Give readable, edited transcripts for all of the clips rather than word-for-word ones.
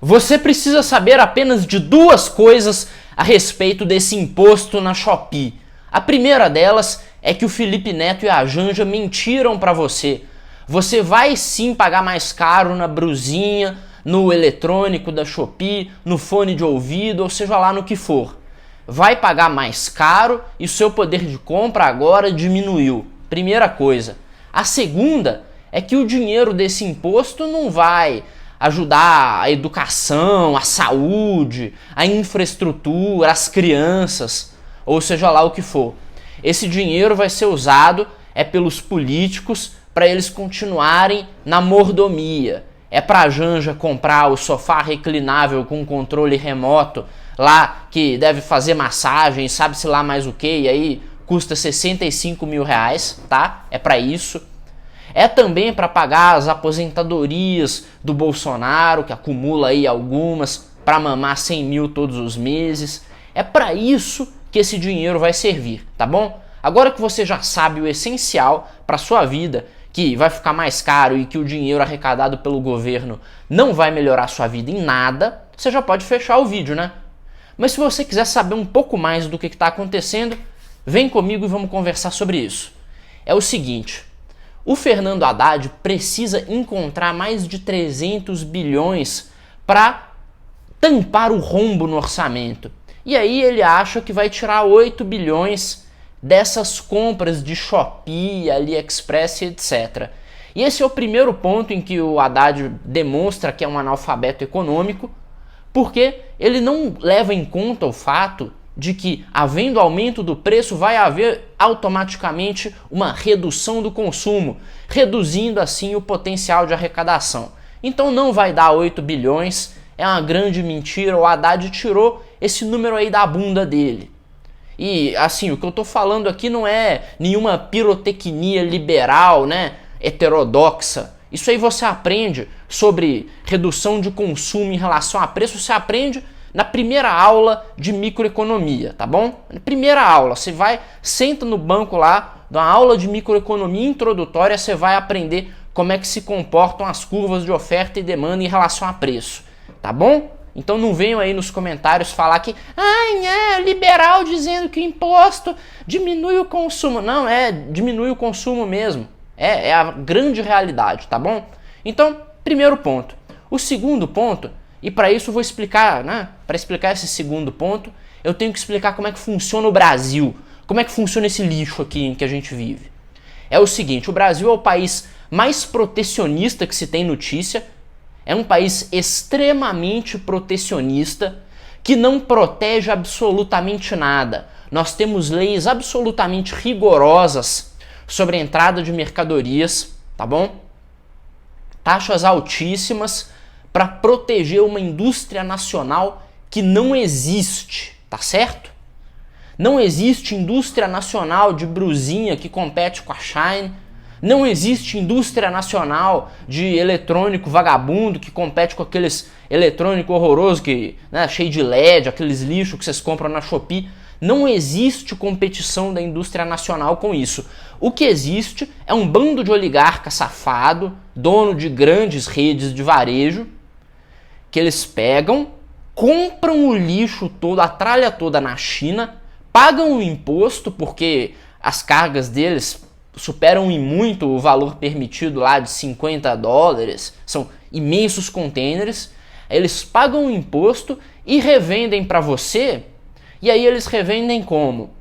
Você precisa saber apenas de duas coisas a respeito desse imposto na Shopee. A primeira delas é que o Felipe Neto e a Janja mentiram para você. Você vai sim pagar mais caro na brusinha, no eletrônico da Shopee, no fone de ouvido, ou seja lá no que for. Vai pagar mais caro e o seu poder de compra agora diminuiu. Primeira coisa. A segunda é que o dinheiro desse imposto não vai ajudar a educação, a saúde, a infraestrutura, as crianças, ou seja lá o que for. Esse dinheiro vai ser usado pelos políticos para eles continuarem na mordomia. É para a Janja comprar o sofá reclinável com controle remoto lá que deve fazer massagem, sabe-se lá mais o que, e aí custa 65 mil reais, tá? É para isso. É também para pagar as aposentadorias do Bolsonaro, que acumula aí algumas, para mamar 100 mil todos os meses. É para isso que esse dinheiro vai servir, tá bom? Agora que você já sabe o essencial para sua vida, que vai ficar mais caro e que o dinheiro arrecadado pelo governo não vai melhorar sua vida em nada, você já pode fechar o vídeo, né? Mas se você quiser saber um pouco mais do que está acontecendo, vem comigo e vamos conversar sobre isso. É o seguinte, o Fernando Haddad precisa encontrar mais de 300 bilhões para tampar o rombo no orçamento. E aí ele acha que vai tirar 8 bilhões dessas compras de Shopee, AliExpress, etc. E esse é o primeiro ponto em que o Haddad demonstra que é um analfabeto econômico, porque ele não leva em conta o fato de que, havendo aumento do preço, vai haver automaticamente uma redução do consumo, reduzindo assim o potencial de arrecadação. Então não vai dar 8 bilhões, é uma grande mentira, o Haddad tirou esse número aí da bunda dele. E assim, o que eu tô falando aqui não é nenhuma pirotecnia liberal, né, heterodoxa. Isso aí você aprende sobre redução de consumo em relação a preço, você aprende na primeira aula de microeconomia, tá bom? Na primeira aula, você vai, senta no banco lá, da aula de microeconomia introdutória, você vai aprender como é que se comportam as curvas de oferta e demanda em relação a preço, tá bom? Então não venham aí nos comentários falar que liberal dizendo que o imposto diminui o consumo. Não, diminui o consumo mesmo. É a grande realidade, tá bom? Então, primeiro ponto. O segundo ponto, e para isso eu vou explicar, né? Para explicar esse segundo ponto, eu tenho que explicar como é que funciona o Brasil. Como é que funciona esse lixo aqui em que a gente vive. É o seguinte, o Brasil é o país mais protecionista que se tem notícia. É um país extremamente protecionista que não protege absolutamente nada. Nós temos leis absolutamente rigorosas sobre a entrada de mercadorias, tá bom? Taxas altíssimas para proteger uma indústria nacional que não existe, tá certo? Não existe indústria nacional de brusinha que compete com a Shine. Não existe indústria nacional de eletrônico vagabundo que compete com aqueles eletrônico horroroso que, né, cheio de LED, aqueles lixos que vocês compram na Shopee. Não existe competição da indústria nacional com isso. O que existe é um bando de oligarca safado, dono de grandes redes de varejo, que eles pegam, compram o lixo todo, a tralha toda na China, pagam o imposto porque as cargas deles superam em muito o valor permitido lá de 50 dólares, são imensos containers, eles pagam o imposto e revendem para você, e aí eles revendem como?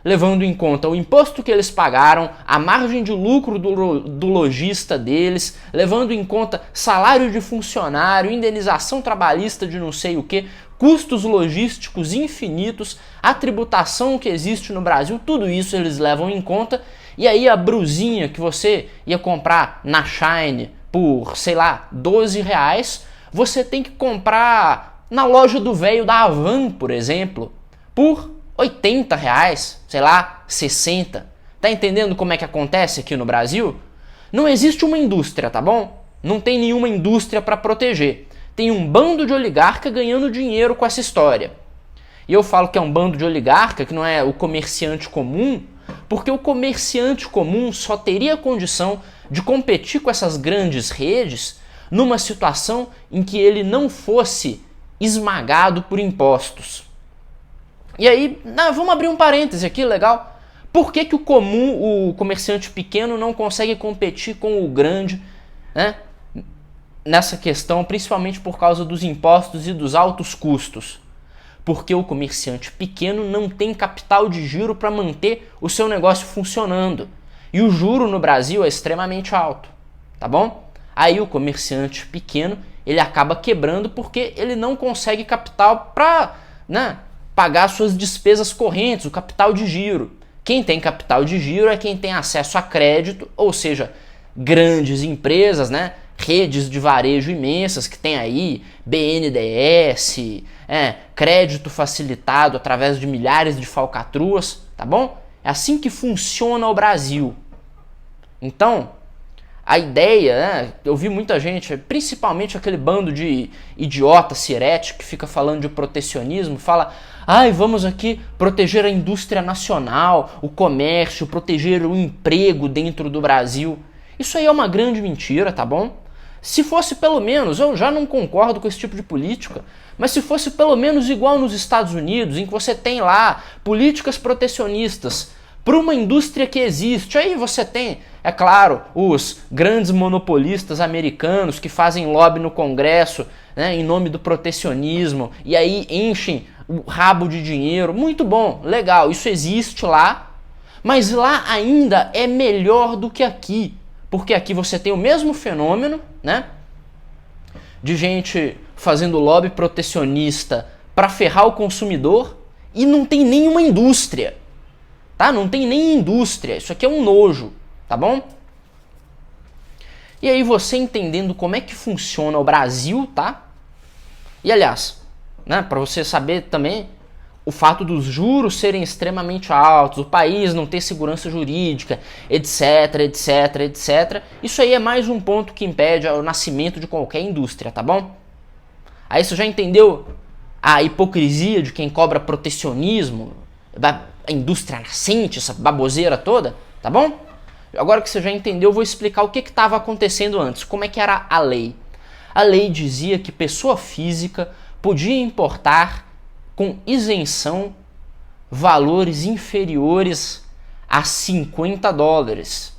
Levando em conta o imposto que eles pagaram, a margem de lucro do lojista deles, levando em conta salário de funcionário, indenização trabalhista de não sei o que, custos logísticos infinitos, a tributação que existe no Brasil, tudo isso eles levam em conta. E aí a brusinha que você ia comprar na Shine por, sei lá, 12 reais, você tem que comprar na loja do velho da Havan, por exemplo, por 80 reais, sei lá, 60. Tá entendendo como é que acontece aqui no Brasil? Não existe uma indústria, tá bom? Não tem nenhuma indústria para proteger. Tem um bando de oligarca ganhando dinheiro com essa história. E eu falo que é um bando de oligarca, que não é o comerciante comum, porque o comerciante comum só teria condição de competir com essas grandes redes numa situação em que ele não fosse esmagado por impostos. E aí, vamos abrir um parêntese aqui, legal? Por que o comerciante pequeno não consegue competir com o grande, né, nessa questão, principalmente por causa dos impostos e dos altos custos? Porque o comerciante pequeno não tem capital de giro para manter o seu negócio funcionando. E o juro no Brasil é extremamente alto, tá bom? Aí o comerciante pequeno, ele acaba quebrando porque ele não consegue capital para, né, pagar suas despesas correntes, o capital de giro. Quem tem capital de giro é quem tem acesso a crédito, ou seja, grandes empresas, né, redes de varejo imensas que tem aí, BNDES, crédito facilitado através de milhares de falcatruas, tá bom? É assim que funciona o Brasil. Então, a ideia, né, eu vi muita gente, principalmente aquele bando de idiota sirete que fica falando de protecionismo, fala, vamos aqui proteger a indústria nacional, o comércio, proteger o emprego dentro do Brasil. Isso aí é uma grande mentira, tá bom? Se fosse pelo menos, eu já não concordo com esse tipo de política, mas se fosse pelo menos igual nos Estados Unidos, em que você tem lá políticas protecionistas para uma indústria que existe, aí você tem, é claro, os grandes monopolistas americanos que fazem lobby no Congresso, né, em nome do protecionismo, e aí enchem o rabo de dinheiro. Muito bom, legal, isso existe lá, mas lá ainda é melhor do que aqui. Porque aqui você tem o mesmo fenômeno, né, de gente fazendo lobby protecionista para ferrar o consumidor e não tem nenhuma indústria, tá? Não tem nem indústria, isso aqui é um nojo, tá bom? E aí você entendendo como é que funciona o Brasil, tá? E aliás, né, para você saber também o fato dos juros serem extremamente altos, o país não ter segurança jurídica, etc, etc, etc. Isso aí é mais um ponto que impede o nascimento de qualquer indústria, tá bom? Aí você já entendeu a hipocrisia de quem cobra protecionismo, a indústria nascente, essa baboseira toda, tá bom? Agora que você já entendeu, eu vou explicar o que estava acontecendo antes, como é que era a lei. A lei dizia que pessoa física podia importar com isenção valores inferiores a $50,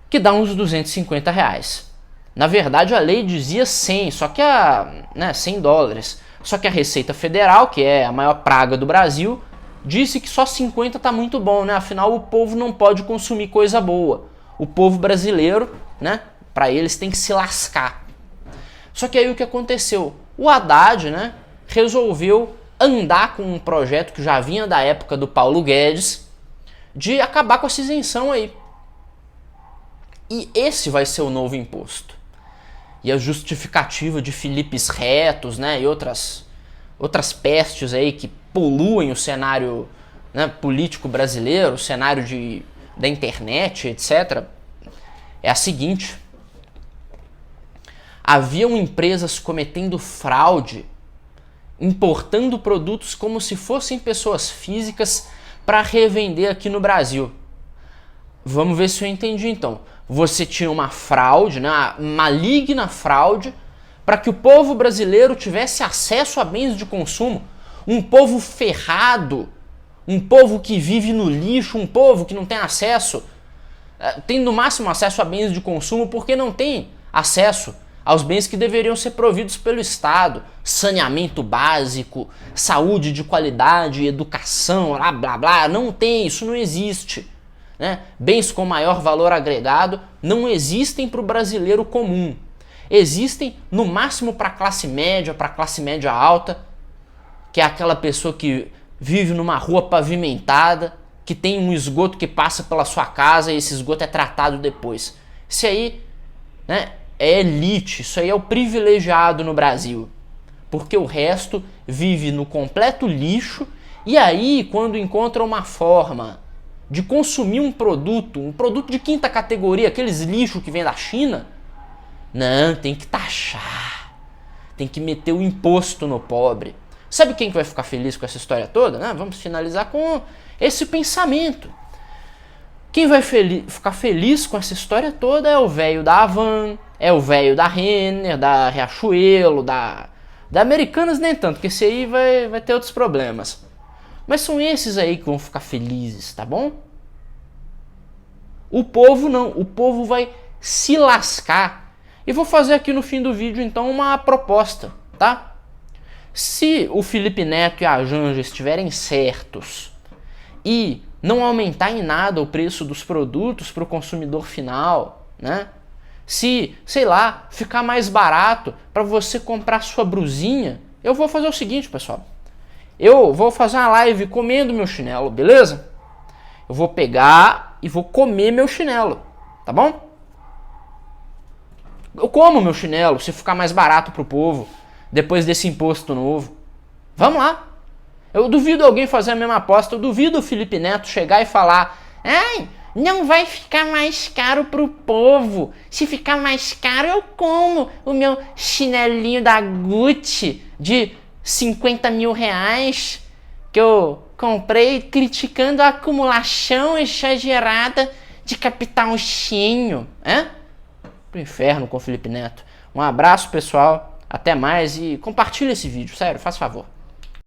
que dá uns R$250. Na verdade, a lei dizia 100, só que $100. Só que a Receita Federal, que é a maior praga do Brasil, disse que só 50 tá muito bom, né? Afinal, o povo não pode consumir coisa boa. O povo brasileiro, né, para eles tem que se lascar. Só que aí o que aconteceu? O Haddad, né, resolveu andar com um projeto que já vinha da época do Paulo Guedes de acabar com essa isenção aí. E esse vai ser o novo imposto. E a justificativa de Filipes Retos, né, e outras pestes aí que poluem o cenário, né, político brasileiro, o cenário da internet, etc., é a seguinte: haviam empresas cometendo fraude, importando produtos como se fossem pessoas físicas para revender aqui no Brasil. Vamos ver se eu entendi então. Você tinha uma fraude, né, uma maligna fraude, para que o povo brasileiro tivesse acesso a bens de consumo. Um povo ferrado, um povo que vive no lixo, um povo que não tem acesso, tem no máximo acesso a bens de consumo porque não tem acesso aos bens que deveriam ser providos pelo Estado, saneamento básico, saúde de qualidade, educação, blá blá blá, não tem, isso não existe. Né? Bens com maior valor agregado não existem para o brasileiro comum. Existem no máximo para a classe média alta, que é aquela pessoa que vive numa rua pavimentada, que tem um esgoto que passa pela sua casa e esse esgoto é tratado depois. Isso aí, né, é elite, isso aí é o privilegiado no Brasil. Porque o resto vive no completo lixo e aí, quando encontra uma forma de consumir um produto de quinta categoria, aqueles lixos que vem da China, não, tem que taxar, tem que meter o imposto no pobre. Sabe quem que vai ficar feliz com essa história toda? Vamos finalizar com esse pensamento. Quem vai ficar feliz com essa história toda é o velho da Havan, é o velho da Renner, da Riachuelo, da Americanas nem tanto, porque esse aí vai ter outros problemas. Mas são esses aí que vão ficar felizes, tá bom? O povo não, o povo vai se lascar. E vou fazer aqui no fim do vídeo então uma proposta, tá? Se o Felipe Neto e a Janja estiverem certos e não aumentar em nada o preço dos produtos para o consumidor final, né? Se, sei lá, ficar mais barato para você comprar sua brusinha, eu vou fazer o seguinte, pessoal. Eu vou fazer uma live comendo meu chinelo, beleza? Eu vou pegar e vou comer meu chinelo, tá bom? Eu como meu chinelo se ficar mais barato pro povo depois desse imposto novo. Vamos lá. Eu duvido alguém fazer a mesma aposta. Eu duvido o Felipe Neto chegar e falar: ai, não vai ficar mais caro pro povo. Se ficar mais caro, eu como o meu chinelinho da Gucci de 50 mil reais que eu comprei criticando a acumulação exagerada de capitalzinho. Pro inferno com o Felipe Neto. Um abraço, pessoal. Até mais e compartilha esse vídeo. Sério, faz favor.